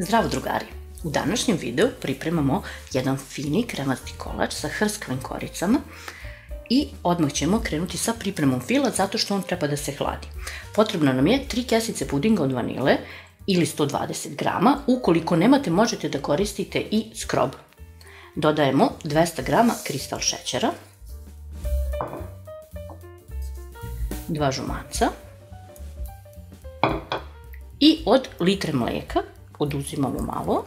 Zdravo drugari! U današnjem videu pripremamo jedan fini kremasti kolač sa hrskavim koricama i odmah ćemo krenuti sa pripremom fila zato što on treba da se hladi. Potrebno nam je 3 kesice pudinga od vanile ili 120 grama, ukoliko nemate možete da koristite i skrob. Dodajemo 200 grama kristal šećera, 2 žumanca i od litre mleka oduzimamo malo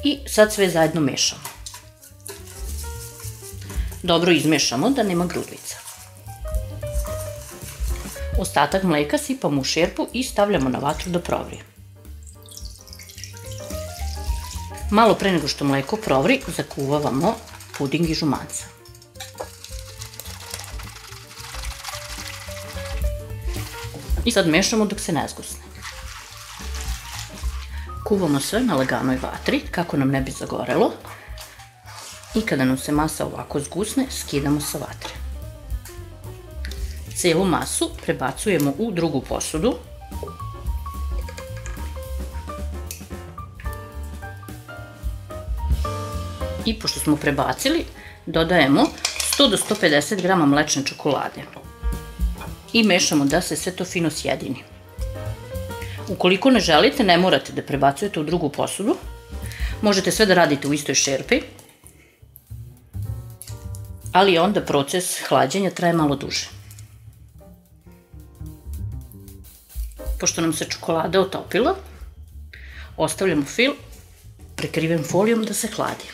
i sad sve zajedno mešamo. Dobro izmešamo da nema grudvica. Ostatak mleka sipamo u šerpu i stavljamo na vatru da provri. Malo pre nego što mleko provri, zakuvavamo puding i žumanca. I sad mešamo dok se ne zgusne. Kuvamo sve na laganoj vatri kako nam ne bi zagorelo i kada nam se masa ovako zgusne, skidamo sa vatre. Celu masu prebacujemo u drugu posudu. I pošto smo prebacili, dodajemo 100 do 150 grama mlečne čokolade. I mešamo da se sve to fino sjedini. Ukoliko ne želite, ne morate da prebacujete u drugu posudu. Možete sve da radite u istoj šerpi, ali onda proces hlađenja traje malo duže. Pošto nam se čokolada otopila, ostavljamo fil prekriven folijom da se hladi.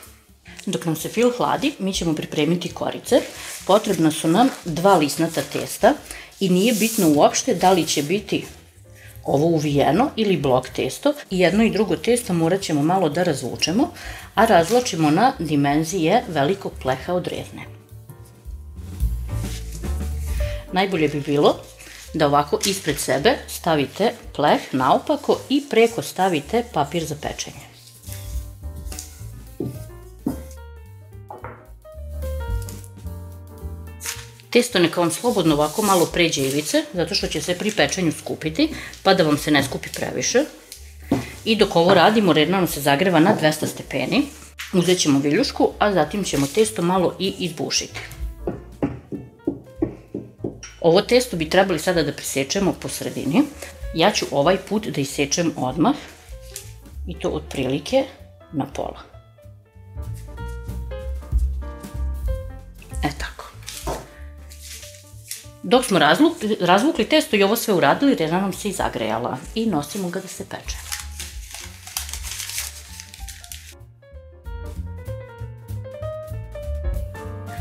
Dok nam se fil hladi, mi ćemo pripremiti korice. Potrebna su nam 2 lisnata testa i nije bitno uopšte da li će biti ovo uvijeno ili blok testo. I jedno i drugo testo morat ćemo malo da razvučemo, a razvlačimo na dimenzije velikog pleha od rezne. Najbolje bi bilo da ovako ispred sebe stavite pleh naopako i preko stavite papir za pečenje. Testo neka vam slobodno ovako malo pređe ivice, zato što će se pri pečenju skupiti, pa da vam se ne skupi previše. I dok ovo radimo, redno nam se zagreva na 200 stepeni. Uzet ćemo viljušku, a zatim ćemo testo malo i izbušiti. Ovo testo bi trebali sada da presečemo po sredini. Ja ću ovaj put da isečem odmah, i to otprilike na pola. Tako. Dok smo razvukli testo i ovo sve uradili, rezna nam se i zagrejala i nosimo ga da se peče.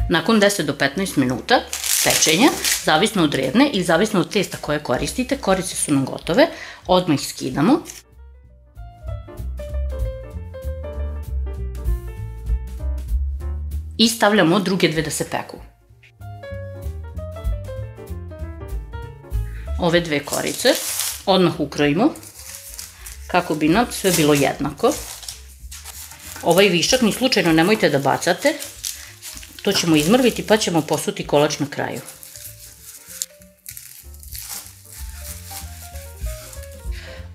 Nakon 10 do 15 minuta pečenja, zavisno od redne i zavisno od testa koje koristite, korice su nam gotove, odmah ih skidamo. I stavljamo druge dve da se peku. Ove dve korice odmah ukrojimo kako bi nam sve bilo jednako. Ovaj višak ni slučajno nemojte da bacate, to ćemo izmrviti pa ćemo posuti kolač na kraju.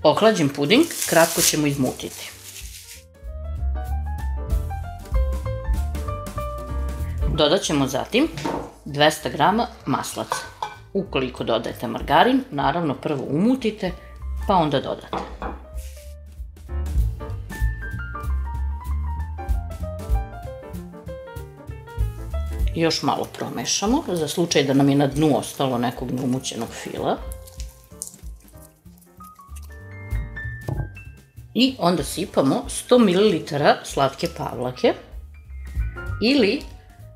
Ohlađen puding kratko ćemo izmutiti. Dodat ćemo zatim 200 grama maslaca. Ukoliko dodajete margarin, naravno prvo umutite, pa onda dodate. Još malo promešamo, za slučaj da nam je na dnu ostalo nekog neumućenog fila. I onda sipamo 100 ml slatke pavlake ili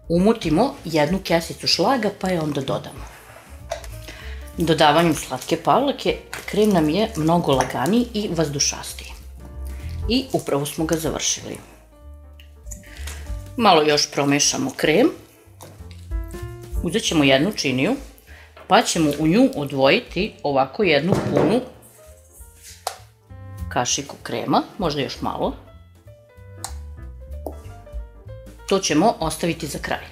umutimo jednu kesicu šlaga pa je onda dodamo. Dodavanjem slatke pavlake krem nam je mnogo laganiji i vazdušastiji. I upravo smo ga završili. Malo još promešamo krem. Uzet ćemo jednu činiju pa ćemo u nju odvojiti ovako jednu punu kašiku krema, možda još malo. To ćemo ostaviti za kraj.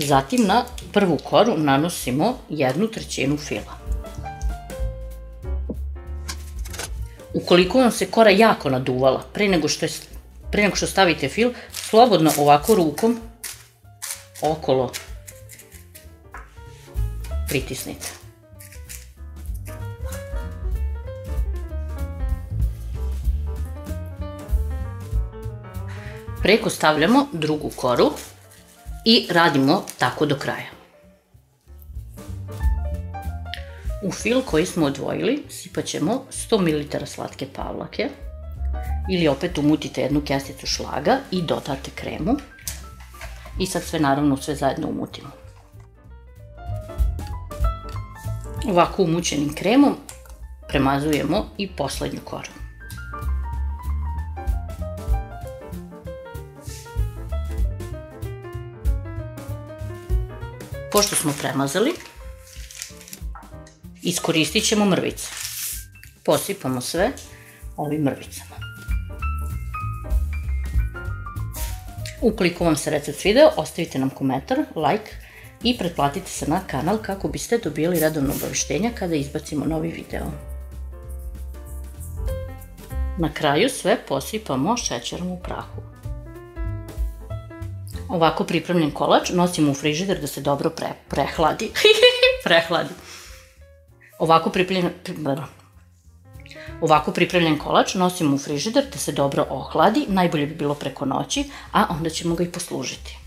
Zatim na prvu koru nanosimo 1/3 fila. Ukoliko vam se kora jako naduvala, pre nego što stavite fil, slobodno ovako rukom okolo pritisnite. Preko stavljamo drugu koru i radimo tako do kraja. U fil koji smo odvojili sipat ćemo 100 ml slatke pavlake ili opet umutite jednu kesicu šlaga i dodate kremu. I sad sve naravno sve zajedno umutimo. Ovako umućenim kremom premazujemo i poslednju koru. Pošto smo premazali, iskoristit ćemo mrvice. Posipamo sve ovim mrvicama. Ukoliko vam se recept svideo, ostavite nam komentar, like i pretplatite se na kanal kako biste dobili redovno obaveštenja kada izbacimo novi video. Na kraju sve posipamo šećerom u prahu. Ovako pripremljen kolač nosimo u frižider da se dobro prehladi. Ovako pripremljen kolač nosimo u frižider da se dobro ohladi, najbolje bi bilo preko noći, a onda ćemo ga i poslužiti.